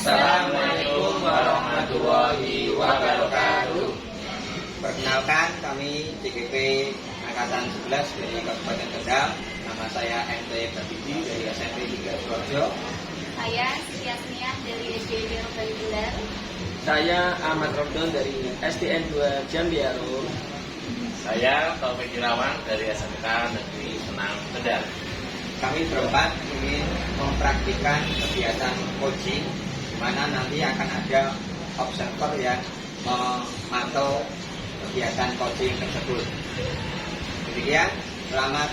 Assalamualaikum warahmatullahi wabarakatuh. Perkenalkan, kami CGP Angkatan 11 dari Kabupaten Kendal. Nama saya MT Babidi dari SMP 3 Sukoharjo. Saya Siti Asmiah dari SDN Rombalibular. Saya Ahmad Robdon dari SDN 2 Jambiaro. Saya Taufik Irawan dari SMK Negeri Senang Kendal. Kami berempat ingin mempraktikkan kegiatan coaching, di mana nanti akan ada observer yang memantau kegiatan coaching tersebut. Demikian, selamat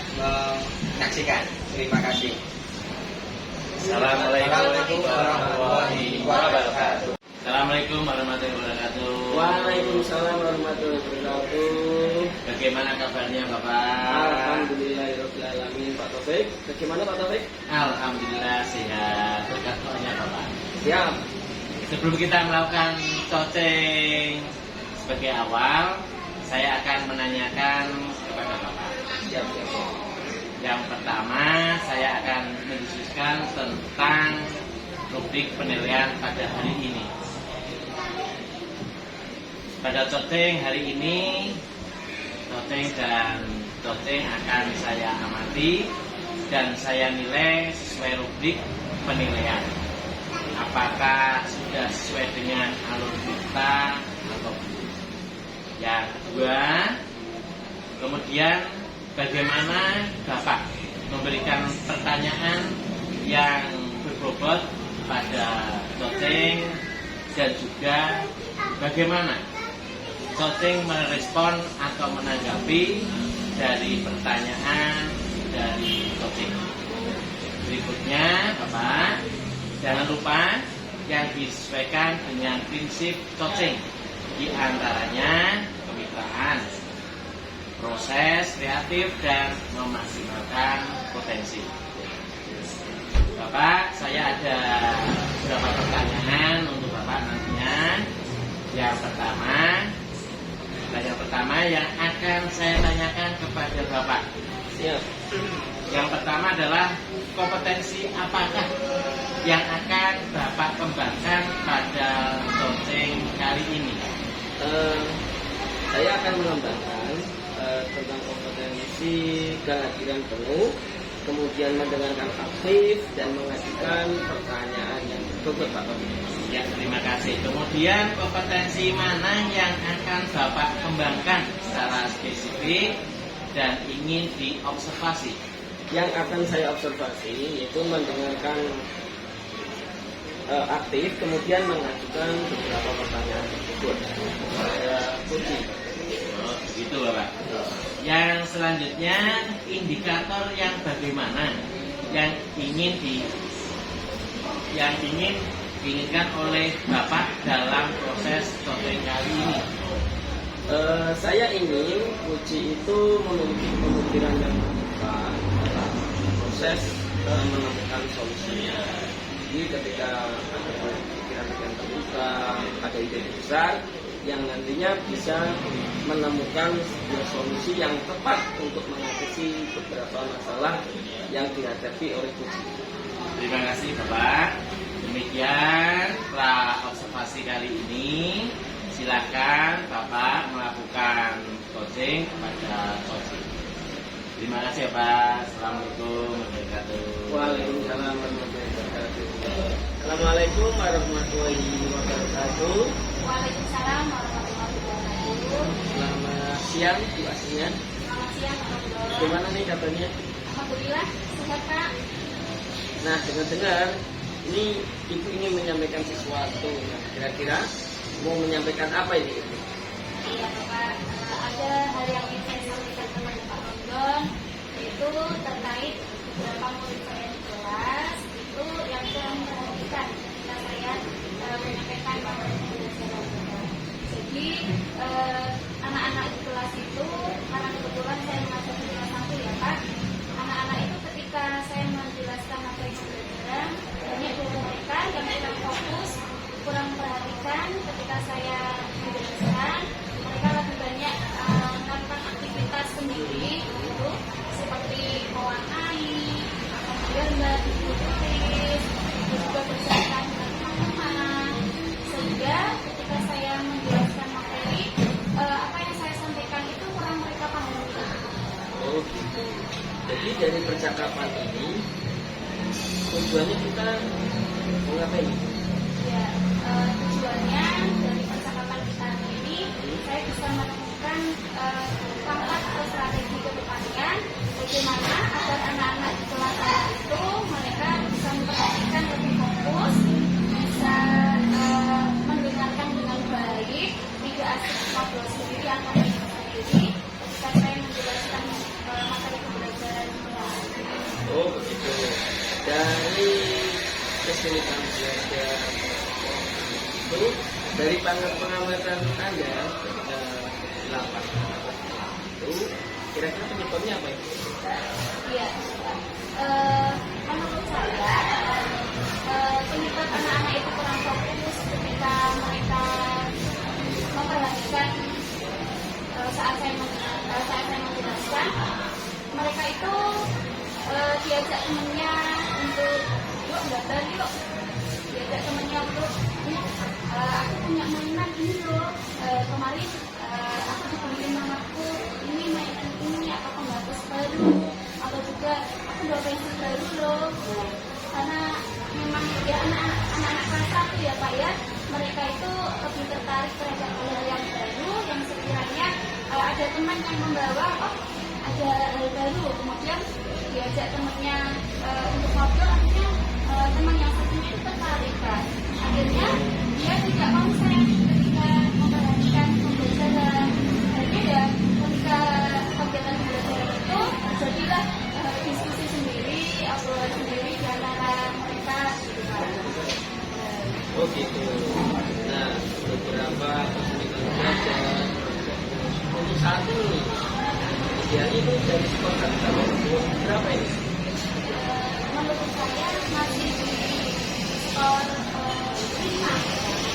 menyaksikan. Terima kasih. Assalamualaikum warahmatullahi wabarakatuh. Assalamualaikum warahmatullahi wabarakatuh. Waalaikumsalam warahmatullahi wabarakatuh. Bagaimana kabarnya Bapak? Alhamdulillahirobbilalamin. Pak Taufik, bagaimana Pak Taufik? Alhamdulillah sehat. Berkat doanya Bapak. Siap. Sebelum kita melakukan coaching sebagai awal, saya akan menanyakan kepada Bapak. Siap. Yang pertama, saya akan mendiskusikan tentang rubrik penilaian pada hari ini. Pada coaching hari ini, coaching akan saya amati dan saya nilai sesuai rubrik penilaian. Apakah sudah sesuai dengan alur kita atau belum? Yang kedua, kemudian bagaimana Bapak memberikan pertanyaan yang berbobot pada coaching dan juga bagaimana coaching merespon atau menanggapi dari pertanyaan dari coaching. Berikutnya Bapak, jangan lupa yang disesuaikan dengan prinsip coaching, di antaranya kemitraan, proses kreatif, dan memaksimalkan potensi. Bapak, saya ada beberapa pertanyaan untuk Bapak nantinya. Yang pertama yang akan saya tanyakan kepada Bapak. Siap. Yang pertama adalah kompetensi apakah yang akan Bapak kembangkan pada coaching kali ini? Saya akan mengembangkan tentang kompetensi kehadiran penuh, kemudian mendengarkan aktif dan mengajukan pertanyaan yang betul Pak Taufik. Ya, terima kasih. Kemudian kompetensi mana yang akan Bapak kembangkan secara spesifik dan ingin diobservasi? Yang akan saya observasi yaitu mendengarkan aktif, kemudian mengajukan beberapa pertanyaan tersebut. Saya puji. Oh, begitu Bapak. Yang selanjutnya, indikator yang bagaimana yang diinginkan oleh Bapak dalam proses coaching kali ini? Saya ingin puji itu memiliki pemikiran yang terbuka dalam proses menemukan solusinya. Jadi ketika ada pemikiran yang terbuka, ada ide besar yang nantinya bisa menemukan sebuah solusi yang tepat untuk mengatasi beberapa masalah yang dihadapi oleh puji. Terima kasih Bapak. Demikian observasi kali ini. Silakan Bapak melakukan coaching kepada coaching. Terima kasih ya Pak. Assalamualaikum warahmatullahi wabarakatuh. Waalaikumsalam warahmatullahi wabarakatuh. Assalamualaikum warahmatullahi wabarakatuh. Waalaikumsalam warahmatullahi wabarakatuh. Selamat siang Bu Asmiah. Selamat siang Alhamdulillah. Bagaimana nih kabarnya? Alhamdulillah sehat Pak. Nah, dengar-dengar ini Ibu ingin menyampaikan sesuatu. Nah, kira-kira mau menyampaikan apa ini? Iya Bapak, ada hal yang ingin saya sampaikan kepada Pak Robdon, yaitu terkait beberapa murid saya di kelas itu yang kurang memperhatikan ketika saya menyampaikan materi pembelajaran Bapak. Jadi anak-anak di kelas itu, karena kebetulan saya mengajar di kelas 1 ya Pak, anak-anak itu ketika saya menjelaskan materi pembelajaran banyak dari mereka yang kurang fokus, kurang memperhatikan ketika saya menjelaskan. Mereka lebih banyak melakukan aktivitas sendiri gitu, seperti mewarnai, atau menggambar, menulis, juga bercerita dengan teman-teman. Jadi dari percakapan ini tujuannya kita mau ngapain? Ya, tujuannya dari percakapan kita ini saya bisa menemukan pangkat atau strategi ke depannya bagaimana agar anak-anak di kelas saya itu mereka bisa memperhatikan lebih fokus, bisa mendengarkan dengan baik, tidak asik ngobrol sendiri atau main sendiri ketika saya menjelaskan materi pembelajaran mereka. Oh begitu. Dari kesulitan belajar itu, dari pengamatan Anda ketika lapas itu, kira-kira penyebabnya apa itu? Iya, menurut saya penyebab anak-anak itu kurang fokus ketika mereka memperhatikan saat saya menjelaskan, mereka itu diajak temannya untuk yuk gambar yuk, diajak temannya untuk aku punya mainan ini loh, kemarin aku dibeliin mamaku ini mainan ini atau pembatas baru, atau juga aku bawa pensil baru loh. Karena memang ya anak-anak kelas 1 ya Pak ya, mereka itu lebih tertarik terhadap hal yang baru yang sekiranya ada teman yang membawa, oh ada hal baru, kemudian diajak temannya untuk ngobrol, akhirnya teman yang satunya itu tertarik kan, akhirnya dia tidak konsen ketika memperhatikan pembelajaran. Akhirnya ya ketika kegiatan pembelajaran itu terjadilah diskusi sendiri, obrolan sendiri di antara mereka gitu kan. Oh gitu. Nah, beberapa kesulitan belajar untuk saat ini, ya itu dari skor kamu berapa ini? Menurut saya masih di skor 5.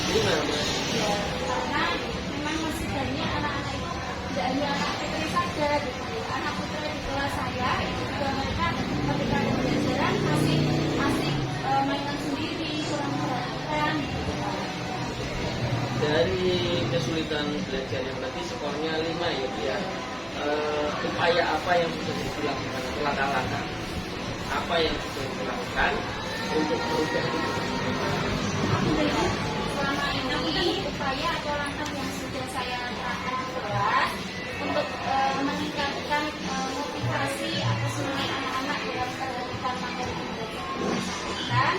5 Mas. Ya, karena memang masih banyak anak-anak itu tidak hanya anak putri saja gitu. Anak putri di kelas saya itu juga mereka ketika pembelajaran masih mainan sendiri, kurang perhatikan gitu. Dari kesulitan belajar yang tadi skornya 5 ya Bu ya. Upaya apa yang sudah dilakukan, langkah-langkah apa yang sudah dilakukan untuk merubah itu? Alhamdulillah, selama ini upaya atau langkah yang sudah saya lakukan di kelas untuk meningkatkan motivasi atau semangat anak-anak dalam menjalankan materi pembelajaran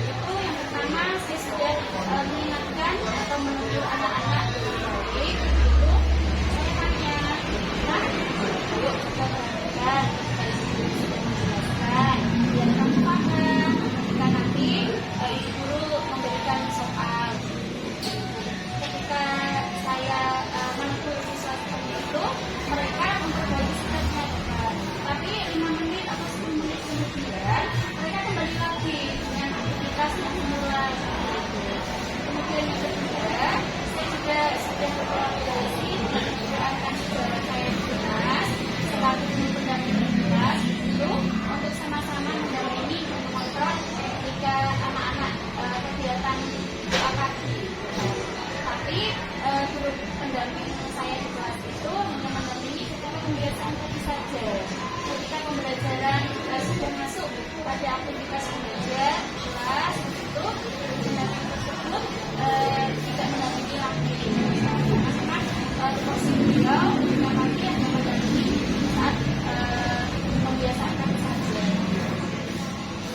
itu yang pertama saya sudah mengingatkan atau menegur anak-anak dengan baik. Itu saya tanya, nah, yuk kita perhatikan biar kamu paham ketika nanti ibu guru memberikan soal. Ketika saya menegur siswa seperti itu, mereka memperbaiki strategi. Tapi 5 menit atau 10 menit kemudian mereka kembali lagi dengan aktivitas yang semula. Kemudian yang ketiga, saya juga sudah berkolaborasi dengan rekan saudara saya di kelas selaku pendamping kelas itu untuk sama-sama mendampingi dan mengontrol ketika anak-anak kegiatan pagi. Tapi guru pendamping saya di kelas itu hanya mendampingi ketika pembiasaan tadi saja. Ketika pembelajaran sudah masuk pada aktivitas belajar kelas itu, pendamping tersebut tidak mendampingi lagi. Karena tupoksi beliau yang lagi hanya mendampingi saat membiasakan saja.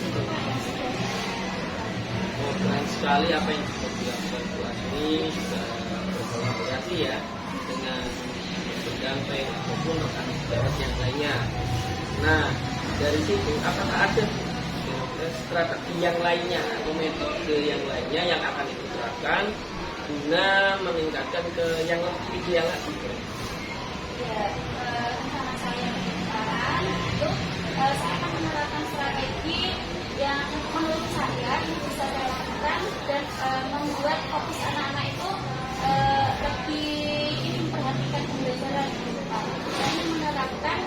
Itu Pak yang sudah Oh, keren sekali apa yang sudah dilakukan Bu Asmi, sudah berkolaborasi ya dengan pendamping maupun rekan sejawat yang lainnya. Nah, dari situ apakah ada strategi yang lainnya atau metode yang lainnya yang akan diterapkan guna meningkatkan ke yang lebih ideal lagi? Ya, rencana saya ke depan itu saya akan menerapkan strategi yang menurut saya bisa saya lakukan dan membuat fokus anak-anak itu lebih memperhatikan pembelajaran di depan. Saya menerapkan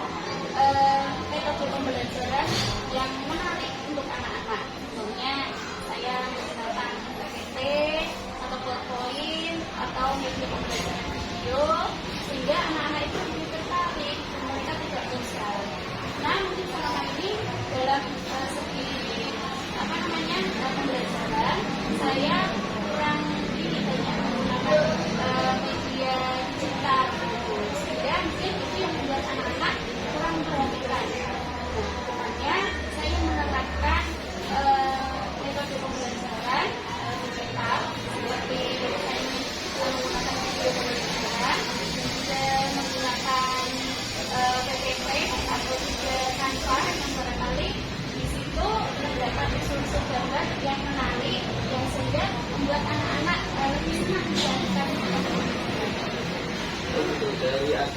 metode pembelajaran yang menarik untuk anak-anak. Contohnya saya menggunakan PPT atau PowerPoint atau media pembelajaran video sehingga anak-anak itu lebih tertarik dan mereka tidak bosan. Nah, mungkin salah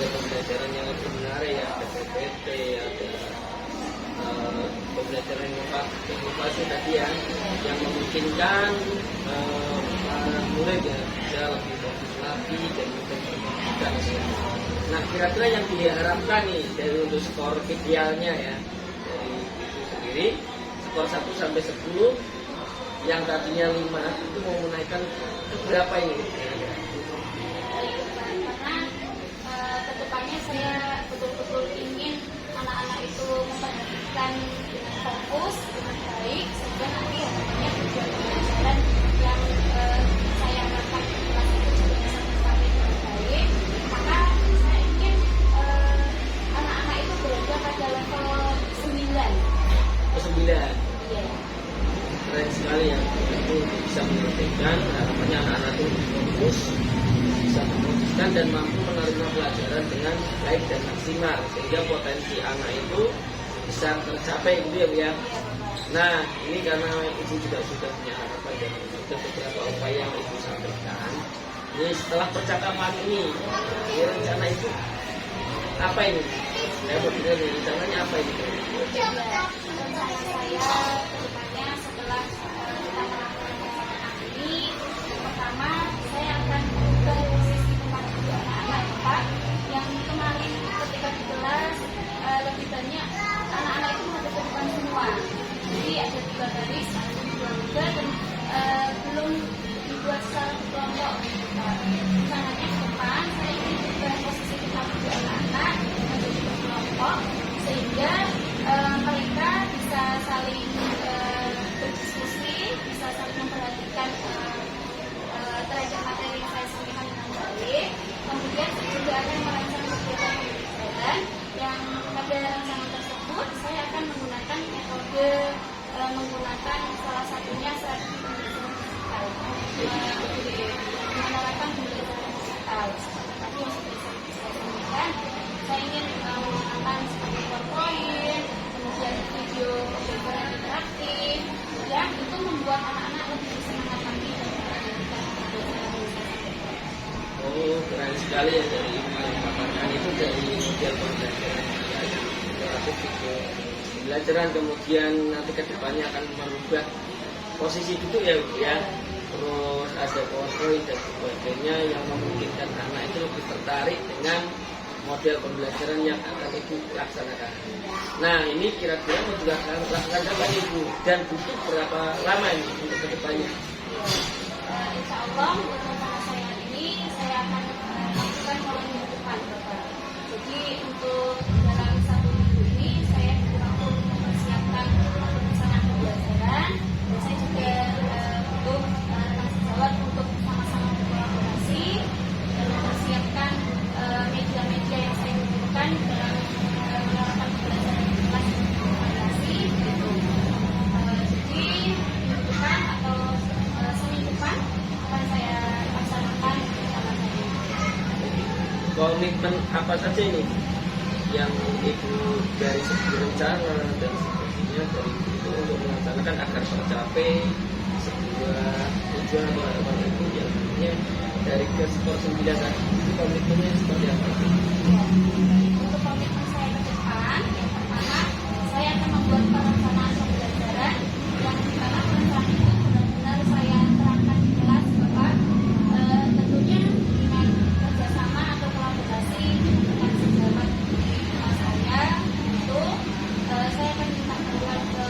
model pembelajaran yang lebih menarik ya, ada PPT, ada pembelajaran inovasi tadi ya, yang memungkinkan para murid ya bisa lebih fokus lagi dan memperhatikan. Nah, kira-kira yang diharapkan nih dari untuk skor idealnya ya dari itu sendiri, skor 1 sampai 10 yang tadinya 5 itu mau menaikkan ke berapa ini? Karena kedepannya saya betul-betul ingin anak-anak itu memperhatikan dengan fokus, dengan baik, sehingga nanti harapannya tujuan pembelajaran yang saya harapkan di kelas itu juga bisa tercapai dengan baik. Maka saya ingin anak-anak itu berada pada level 9. Ke 9. Iya. Keren sekali ya, itu bisa menyelesaikan harapannya anak-anak itu fokus, bisa memutuskan dan mampu menerima pelajaran dengan baik dan maksimal sehingga potensi anak itu bisa tercapai gitu ya Bu ya. Nah ini karena Ibu juga sudah punya harapan dan sudah beberapa upaya yang Ibu sampaikan. Ini setelah percakapan ini, rencana itu apa ini? Saya berpikir rencananya apa ini? Rencana saya kedepannya setelah kita melakukan percakapan ini, pertama saya akan mengubah posisi tempat duduk anak-anak Pak yang kemarin ketika di kelas lebih banyak anak-anak itu menghadap ke depan semua. Jadi ada 3 baris, ada 2 dan belum dibuat secara kelompok. Rencananya ke depan saya ingin mengubah posisi tempat duduk anak-anak menjadi berkelompok sehingga mereka bisa saling berdiskusi, bisa saling memperhatikan terhadap materi yang saya sampaikan dengan baik. Kemudian saya juga akan merancang kegiatan pembelajaran yang pada rancangan tersebut saya akan menggunakan metode menggunakan salah satunya strategi pembelajaran digital, menerapkan pembelajaran digital. Seperti tadi yang sudah saya sampaikan, saya ingin menggunakan seperti PowerPoint, kemudian video pembelajaran interaktif, yang itu membuat anak-anak lebih bisa mengatasi dan memperhatikan pembelajaran yang saya sampaikan. Oh, keren sekali ya dari Ibu yang paparkan itu dari model pembelajaran interaktif video pembelajaran, kemudian nanti ke depannya akan merubah posisi duduk ya Bu ya. Terus ada PowerPoint dan sebagainya yang memungkinkan anak itu lebih tertarik dengan model pembelajaran yang akan Ibu laksanakan. Nah ini kira-kira mau dilaksanakan kapan Ibu dan butuh berapa lama ini untuk kedepannya? Insya Allah untuk rencana saya ini saya akan lakukan mulai minggu depan Bapak. Jadi untuk dalam 1 minggu ini saya mampu mempersiapkan perencanaan pembelajaran dan saya juga butuh tanggung jawab untuk sama-sama berkolaborasi dan mempersiapkan media-media yang saya butuhkan dalam menerapkan pembelajaran di kelas komunikasi gitu. Jadi minggu depan atau seminggu depan akan saya laksanakan rencana saya. Komitmen apa saja ini yang Ibu dari segi rencana dan sebagainya dari itu untuk melaksanakan agar tercapai sebuah tujuan atau harapan Ibu yang tentunya dari ke skor 9 tadi itu komitmennya seperti apa? Untuk komitmen saya ke depan, yang pertama saya akan membuat perencanaan pembelajaran yang dimana perencanaan itu benar-benar saya terapkan di kelas Bapak. Tentunya dengan kerjasama atau kolaborasi dengan sejawat di kelas saya itu saya akan minta bantuan ke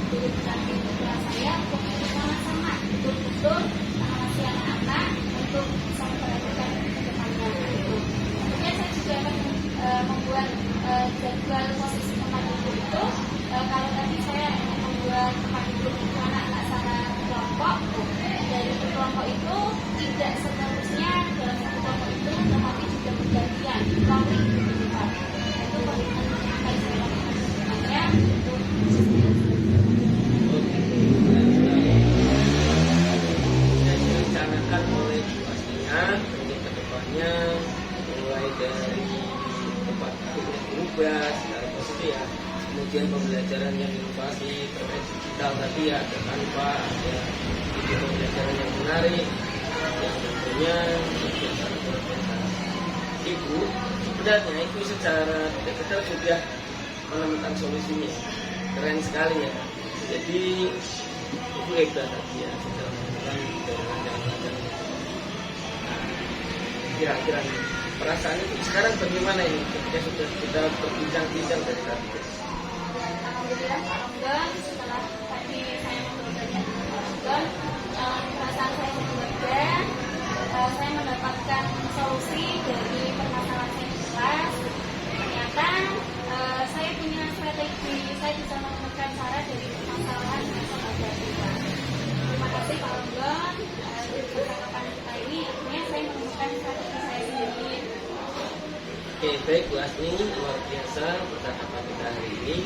guru pendamping di kelas saya untuk sama-sama betul-betul mengawasi anak-anak untuk bisa memperhatikan ke depannya itu. Kemudian saya juga akan membuat jadwal posisi tempat duduk itu. Kalau tadi saya membuat tempat duduk anak-anak secara kelompok, dari kelompok itu tidak seterusnya dalam satu kelompok itu, tetapi juga bergantian, rolling gitu Pak. Itu komitmen yang akan saya lakukan sebenarnya untuk Dan direncanakan oleh pastinya untuk kedepannya mulai dari tempat duduk berubah secara positif ya, kemudian pembelajaran yang inovasi terkait digital tadi ya, ada Canva, ada video pembelajaran yang menarik yang tentunya sangat bermanfaat. ibu sebenarnya itu secara tidak sudah menemukan solusinya. Keren sekali ya. Jadi itu hebat ya, sudah menemukan dari rancangan-rancangan. Nah, kira-kira perasaan itu sekarang bagaimana ini ketika sudah kita berbincang-bincang dari tadi? Alhamdulillah Pak Ronggon, setelah tadi saya ngobrol banyak dengan Pak Ronggon, perasaan saya berbeda. Saya mendapatkan solusi dari permasalahan saya di kelas. Ternyata saya punya strategi, saya bisa menemukan cara dari permasalahan yang saya hadapi. Terima kasih Pak Ronggon, di percakapan kita ini akhirnya saya menemukan strategi saya sendiri. Oke, baik Bu Asni, luar biasa percakapan kita hari ini.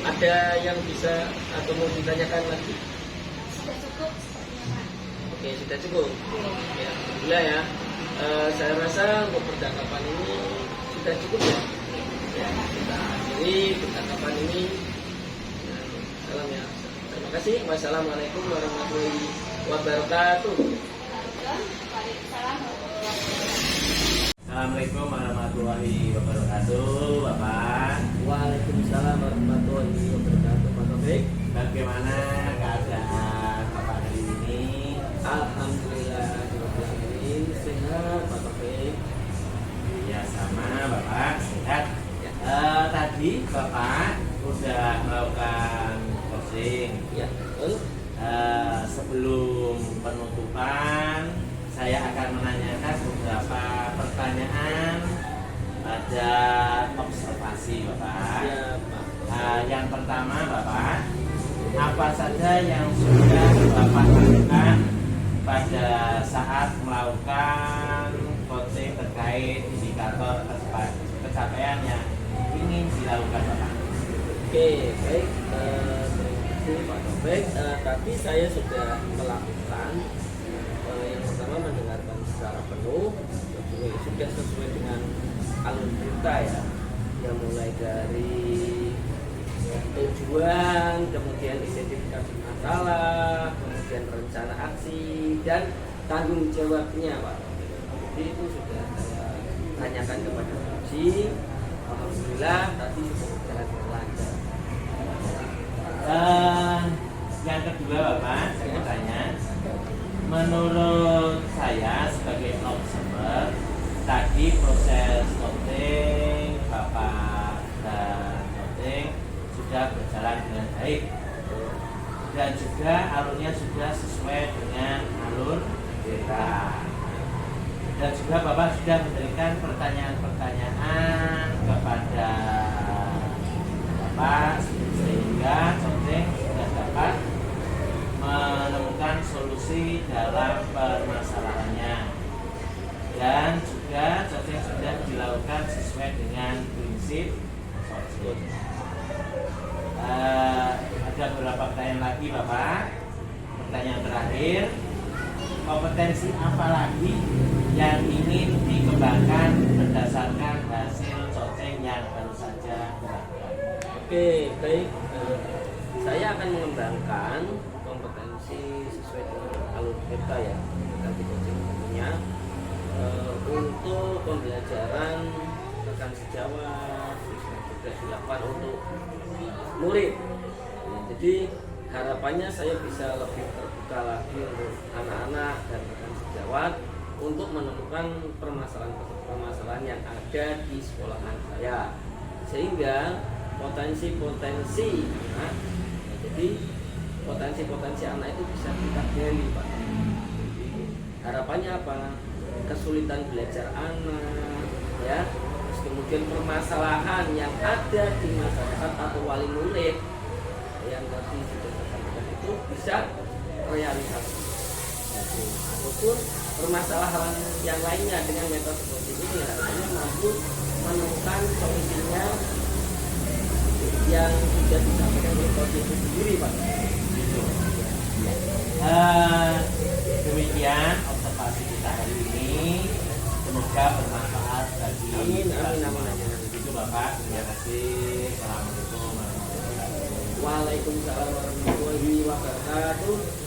Ada yang bisa atau mau ditanyakan lagi? Sudah cukup sepertinya Pak. Oke, sudah cukup. Ya, alhamdulillah ya. Saya rasa untuk percakapan ini sudah cukup ya. Ya, kita akhiri percakapan ini. Salam ya. Terima kasih. Wassalamualaikum warahmatullahi wabarakatuh. Waalaikumsalam warahmatullahi wabarakatuh. Assalamualaikum warahmatullahi wabarakatuh, Bapak. Waalaikumsalam warahmatullahi wabarakatuh. Pak Taufik, Bagaimana keadaan Bapak hari ini? alhamdulillah dirahmati sehat Pak Taufik. Ya sama Bapak, sehat. Ya. Tadi Bapak udah melakukan coaching. Ya, betul. Sebelum penutupan, saya akan menanyakan beberapa pertanyaan pada observasi Bapak. Ya, Pak. Yang pertama Bapak, apa saja yang sudah Bapak lakukan pada saat melakukan coaching terkait indikator pencapaian yang ingin dilakukan Bapak? Oke, baik. Terima kasih Pak Taufik. Tadi saya sudah melakukan yang pertama mendengarkan secara penuh, sudah sesuai dengan alur cerita ya, yang mulai dari tujuan, kemudian identifikasi masalah, kemudian rencana aksi dan tanggung jawabnya Pak. Jadi itu sudah saya tanyakan kepada Uji. Alhamdulillah tadi sudah berjalan dengan lancar. Yang kedua Bapak, saya mau tanya, menurut saya sebagai observer, tadi proses coaching Bapak dan coaching sudah berjalan dengan baik dan juga alurnya sudah sesuai dengan alur cerita, dan juga Bapak sudah memberikan pertanyaan-pertanyaan kepada Bapak sehingga coaching sudah dapat menemukan solusi dalam permasalahannya, dan juga coaching sudah dilakukan sesuai dengan prinsip coaching. Ada beberapa pertanyaan lagi Bapak. Pertanyaan terakhir, kompetensi apa lagi yang ingin dikembangkan berdasarkan hasil coaching yang baru saja dilakukan? Oke, baik. Saya akan mengembangkan kompetensi sesuai dengan alur kita ya, tadi coaching tentunya, untuk pembelajaran rekan sejawat juga dilakukan untuk murid. Ya, jadi harapannya saya bisa lebih terbuka lagi untuk anak-anak dan rekan sejawat untuk menemukan permasalahan-permasalahan yang ada di sekolahan saya, sehingga potensi-potensi anak, ya, jadi potensi-potensi anak itu bisa kita gali Pak. Jadi, harapannya apa? Kesulitan belajar anak, ya, terus kemudian permasalahan yang ada di masyarakat atau wali murid yang tadi sudah saya sampaikan itu bisa realisasi. Jadi, ataupun permasalahan yang lainnya dengan metode seperti ini harapannya mampu menemukan solusinya yang sudah disampaikan oleh coach itu sendiri Pak. Demikian observasi kita hari ini, semoga bermanfaat bagi Amin, kita amin, semua. amin, amin. Itu Bapak, terima kasih. Assalamualaikum warahmatullahi wabarakatuh. Waalaikumsalam warahmatullahi wabarakatuh.